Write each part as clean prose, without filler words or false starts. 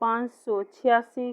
586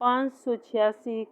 586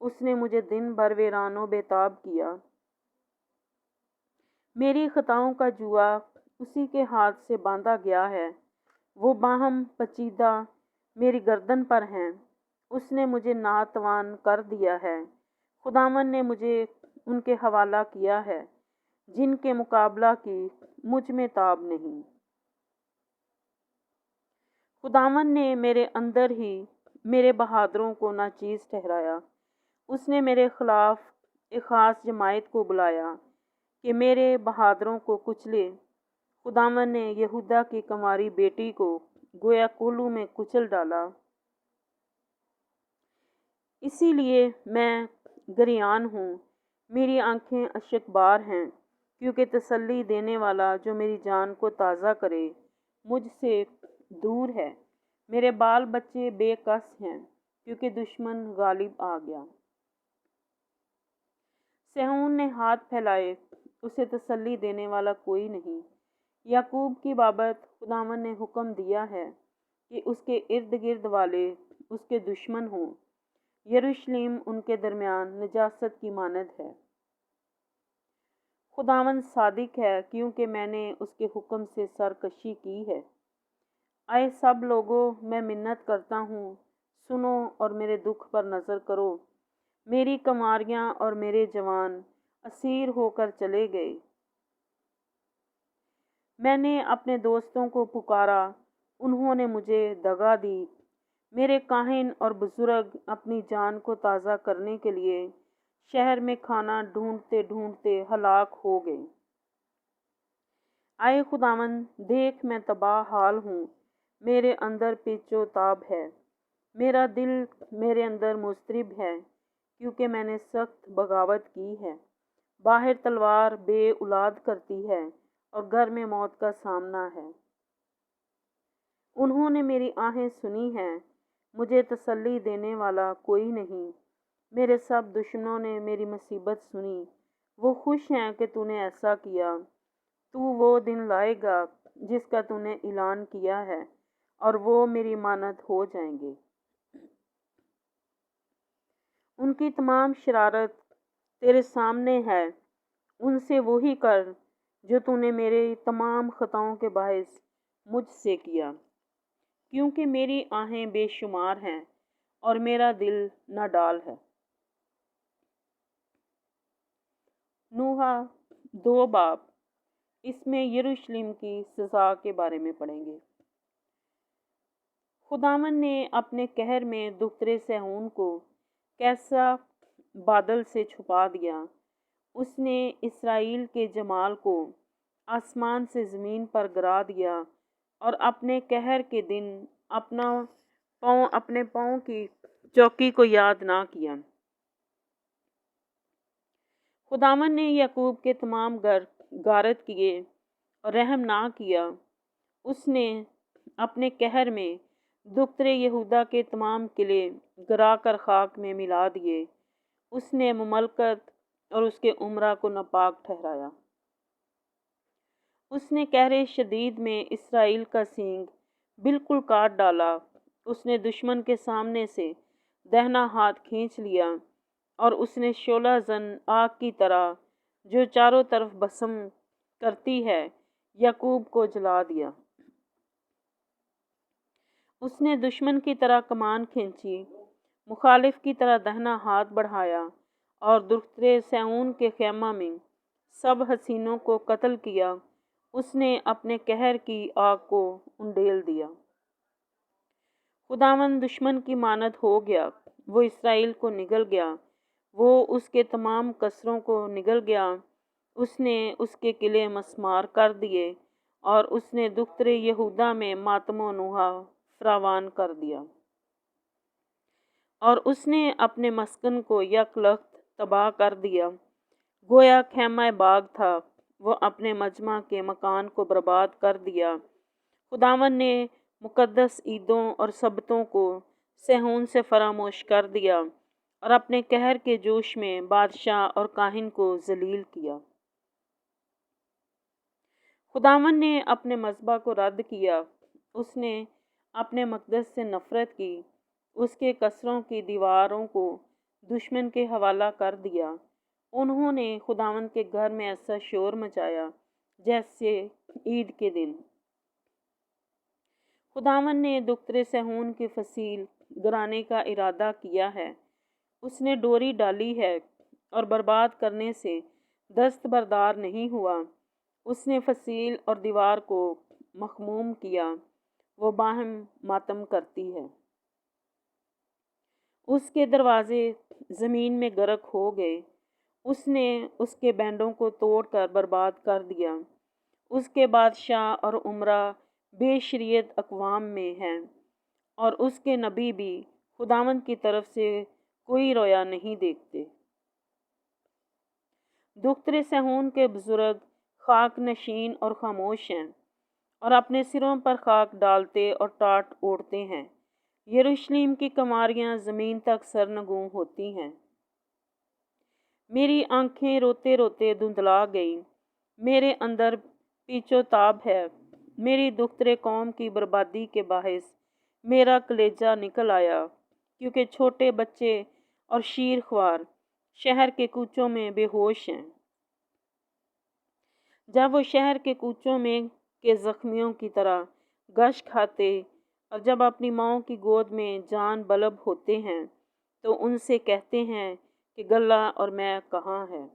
اس نے مجھے دن بھر ویران و بےتاب کیا۔ میری خطاؤں کا جوا اسی کے ہاتھ سے باندھا گیا ہے، وہ باہم پیچیدہ میری گردن پر ہیں۔ اس نے مجھے ناتوان کر دیا ہے، خداوند نے مجھے ان کے حوالہ کیا ہے جن کے مقابلہ کی مجھ میں تاب نہیں۔ خداوند نے میرے اندر ہی میرے بہادروں کو ناچیز ٹھہرایا۔ اس نے میرے خلاف ایک خاص جماعت کو بلایا کہ میرے بہادروں کو کچلے۔ خداوند نے یہودا کی کنواری بیٹی کو گویا کولو میں کچل ڈالا۔ اسی لیے میں گریان ہوں، میری آنکھیں اشک بار ہیں، کیونکہ تسلی دینے والا جو میری جان کو تازہ کرے مجھ سے دور ہے۔ میرے بال بچے بے کس ہیں، کیونکہ دشمن غالب آ گیا۔ صہیون نے ہاتھ پھیلائے، اسے تسلی دینے والا کوئی نہیں۔ یعقوب کی بابت خداوند نے حکم دیا ہے کہ اس کے ارد گرد والے اس کے دشمن ہوں۔ یروشلم ان کے درمیان نجاست کی مانند ہے۔ خداوند صادق ہے، کیونکہ میں نے اس کے حکم سے سرکشی کی ہے۔ اے سب لوگوں، میں منت کرتا ہوں، سنو اور میرے دکھ پر نظر کرو۔ میری کنواریاں اور میرے جوان اسیر ہو کر چلے گئے۔ میں نے اپنے دوستوں کو پکارا، انہوں نے مجھے دغا دی۔ میرے کاہن اور بزرگ اپنی جان کو تازہ کرنے کے لیے شہر میں کھانا ڈھونڈتے ڈھونڈتے ہلاک ہو گئے۔ اے خداوند، دیکھ میں تباہ حال ہوں، میرے اندر پیچ و تاب ہے، میرا دل میرے اندر مضطرب ہے، کیونکہ میں نے سخت بغاوت کی ہے۔ باہر تلوار بے اولاد کرتی ہے اور گھر میں موت کا سامنا ہے۔ انہوں نے میری آہیں سنی ہیں، مجھے تسلی دینے والا کوئی نہیں۔ میرے سب دشمنوں نے میری مصیبت سنی، وہ خوش ہیں کہ تو نے ایسا کیا۔ تو وہ دن لائے گا جس کا تو نے اعلان کیا ہے، اور وہ میری مانند ہو جائیں گے۔ ان کی تمام شرارت تیرے سامنے ہے، ان سے وہی کر جو تو نے میرے تمام خطاؤں کے باعث مجھ سے کیا، کیونکہ میری آہیں بے شمار ہیں اور میرا دل ناڈال ہے۔ نوح 2 باب، اس میں یروشلم کی سزا کے بارے میں پڑھیں گے۔ خداوند نے اپنے قہر میں دختر صہیون کو کیسا بادل سے چھپا دیا۔ اس نے اسرائیل کے جمال کو آسمان سے زمین پر گرا دیا، اور اپنے قہر کے دن اپنے پاؤں کی چوکی کو یاد نہ کیا۔ خداوند نے یعقوب کے تمام گھر غارت کیے اور رحم نہ کیا۔ اس نے اپنے قہر میں دختر یہودا کے تمام قلعے گرا کر خاک میں ملا دیے۔ اس نے مملکت اور اس کے امراء کو ناپاک ٹھہرایا۔ اس نے قہر شدید میں اسرائیل کا سینگ بالکل کاٹ ڈالا۔ اس نے دشمن کے سامنے سے دہنا ہاتھ کھینچ لیا، اور اس نے شعلہ زن آگ کی طرح جو چاروں طرف بھسم کرتی ہے یعقوب کو جلا دیا۔ اس نے دشمن کی طرح کمان کھینچی، مخالف کی طرح دہنا ہاتھ بڑھایا، اور دختر صہیون کے خیمہ میں سب حسینوں کو قتل کیا۔ اس نے اپنے قہر کی آگ کو انڈیل دیا۔ خداوند دشمن کی مانند ہو گیا، وہ اسرائیل کو نگل گیا، وہ اس کے تمام قصروں کو نگل گیا۔ اس نے اس کے قلعے مسمار کر دیے، اور اس نے دختر یہودا میں ماتم و نوحہ فراوان کر دیا۔ اور اس نے اپنے مسکن کو یک لخت تباہ کر دیا، گویا خیمہ باغ تھا، وہ اپنے مجمع کے مکان کو برباد کر دیا۔ خداوند نے مقدس عیدوں اور سبتوں کو صہیون سے فراموش کر دیا، اور اپنے قہر کے جوش میں بادشاہ اور کاہن کو ذلیل کیا۔ خداوند نے اپنے مذبح کو رد کیا، اس نے اپنے مقدس سے نفرت کی، اس کے قصروں کی دیواروں کو دشمن کے حوالہ کر دیا۔ انہوں نے خداوند کے گھر میں ایسا شور مچایا جیسے عید کے دن۔ خداوند نے دختر صہیون کی فصیل گرانے کا ارادہ کیا ہے۔ اس نے ڈوری ڈالی ہے اور برباد کرنے سے دستبردار نہیں ہوا۔ اس نے فصیل اور دیوار کو مخموم کیا، وہ باہم ماتم کرتی ہے۔ اس کے دروازے زمین میں غرق ہو گئے۔ اس نے اس کے بینڈوں کو توڑ کر برباد کر دیا۔ اس کے بادشاہ اور امرا بے شریعت اقوام میں ہیں، اور اس کے نبی بھی خداوند کی طرف سے کوئی رویا نہیں دیکھتے۔ دختر صہیون کے بزرگ خاک نشین اور خاموش ہیں، اور اپنے سروں پر خاک ڈالتے اور ٹاٹ اوڑھتے ہیں۔ یروشلم کی کماریاں زمین تک سرنگوں ہوتی ہیں۔ میری آنکھیں روتے روتے دھندلا گئیں، میرے اندر پیچ و تاب ہے۔ میری دختر قوم کی بربادی کے باعث میرا کلیجہ نکل آیا، کیونکہ چھوٹے بچے اور شیر خوار شہر کے کوچوں میں بے ہوش ہیں۔ جب وہ شہر کے کوچوں میں کے زخمیوں کی طرح گش کھاتے اور جب اپنی ماؤں کی گود میں جان بلب ہوتے ہیں، تو ان سے کہتے ہیں کہ گلہ اور میں کہاں ہے؟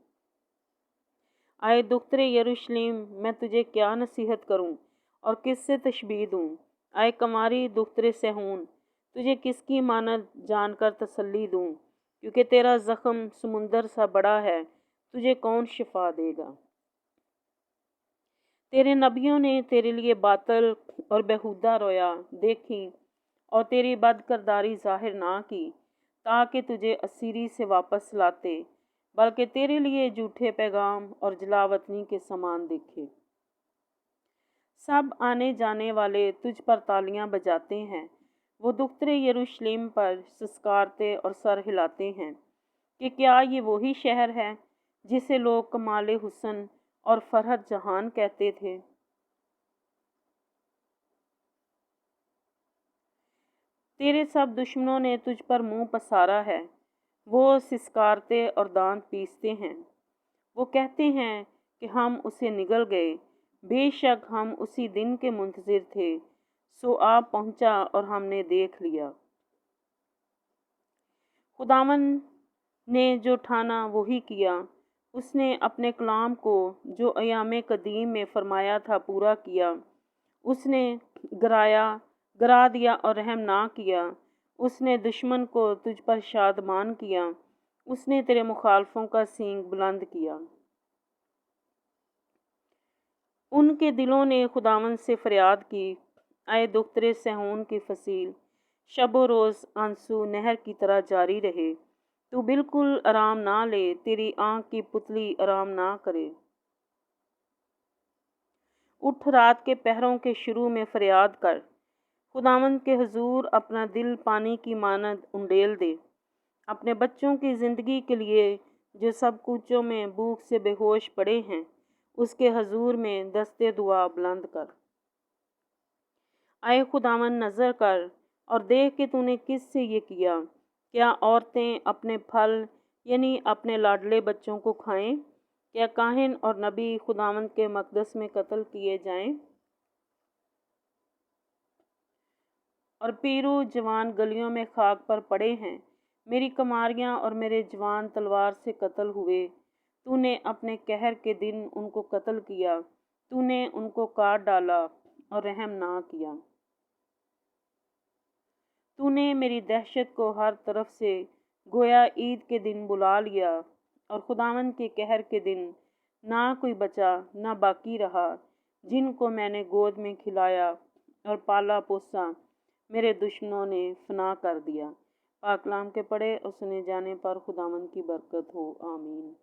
آئے دختر یروشلم، میں تجھے کیا نصیحت کروں اور کس سے تشبیہ دوں؟ آئے کماری دختر صہیون، تجھے کس کی مانند جان کر تسلی دوں؟ کیونکہ تیرا زخم سمندر سا بڑا ہے، تجھے کون شفا دے گا؟ تیرے نبیوں نے تیرے لیے باطل اور بیہودہ رویا دیکھی اور تیری بد کرداری ظاہر نہ کی تاکہ تجھے اسیری سے واپس لاتے، بلکہ تیرے لیے جھوٹے پیغام اور جلاوطنی کے سامان دیکھے۔ سب آنے جانے والے تجھ پر تالیاں بجاتے ہیں، وہ دختر یروشلم پر سسکارتے اور سر ہلاتے ہیں کہ کیا یہ وہی شہر ہے جسے لوگ کمال حسن اور فرحت جہان کہتے تھے؟ تیرے سب دشمنوں نے تجھ پر منہ پسارا ہے، وہ سسکارتے اور دانت پیستے ہیں۔ وہ کہتے ہیں کہ ہم اسے نگل گئے، بے شک ہم اسی دن کے منتظر تھے، سو آ پہنچا اور ہم نے دیکھ لیا۔ خداوند نے جو ٹھانا وہی کیا، اس نے اپنے کلام کو جو ایام قدیم میں فرمایا تھا پورا کیا۔ اس نے گرا دیا اور رحم نہ کیا۔ اس نے دشمن کو تجھ پر شادمان کیا، اس نے تیرے مخالفوں کا سینگ بلند کیا۔ ان کے دلوں نے خداوند سے فریاد کی، اے دختر صہیون کی فصیل، شب و روز آنسو نہر کی طرح جاری رہے، تو بالکل آرام نہ لے، تیری آنکھ کی پتلی آرام نہ کرے۔ اٹھ رات کے پہروں کے شروع میں فریاد کر، خداوند کے حضور اپنا دل پانی کی مانند انڈیل دے، اپنے بچوں کی زندگی کے لیے جو سب کوچوں میں بھوک سے بے ہوش پڑے ہیں، اس کے حضور میں دستے دعا بلند کر۔ اے خداوند نظر کر اور دیکھ کہ تو نے کس سے یہ کیا۔ کیا عورتیں اپنے پھل یعنی اپنے لاڈلے بچوں کو کھائیں؟ کیا کاہن اور نبی خداوند کے مقدس میں قتل کیے جائیں؟ اور پیرو جوان گلیوں میں خاک پر پڑے ہیں، میری کماریاں اور میرے جوان تلوار سے قتل ہوئے۔ تو نے اپنے قہر کے دن ان کو قتل کیا، تو نے ان کو کاٹ ڈالا اور رحم نہ کیا۔ تو نے میری دہشت کو ہر طرف سے گویا عید کے دن بلا لیا، اور خداوند کے قہر کے دن نہ کوئی بچا نہ باقی رہا، جن کو میں نے گود میں کھلایا اور پالا پوسا میرے دشمنوں نے فنا کر دیا۔ پاک کلام کے پڑھے اور سنے جانے پر خداوند کی برکت ہو، آمین۔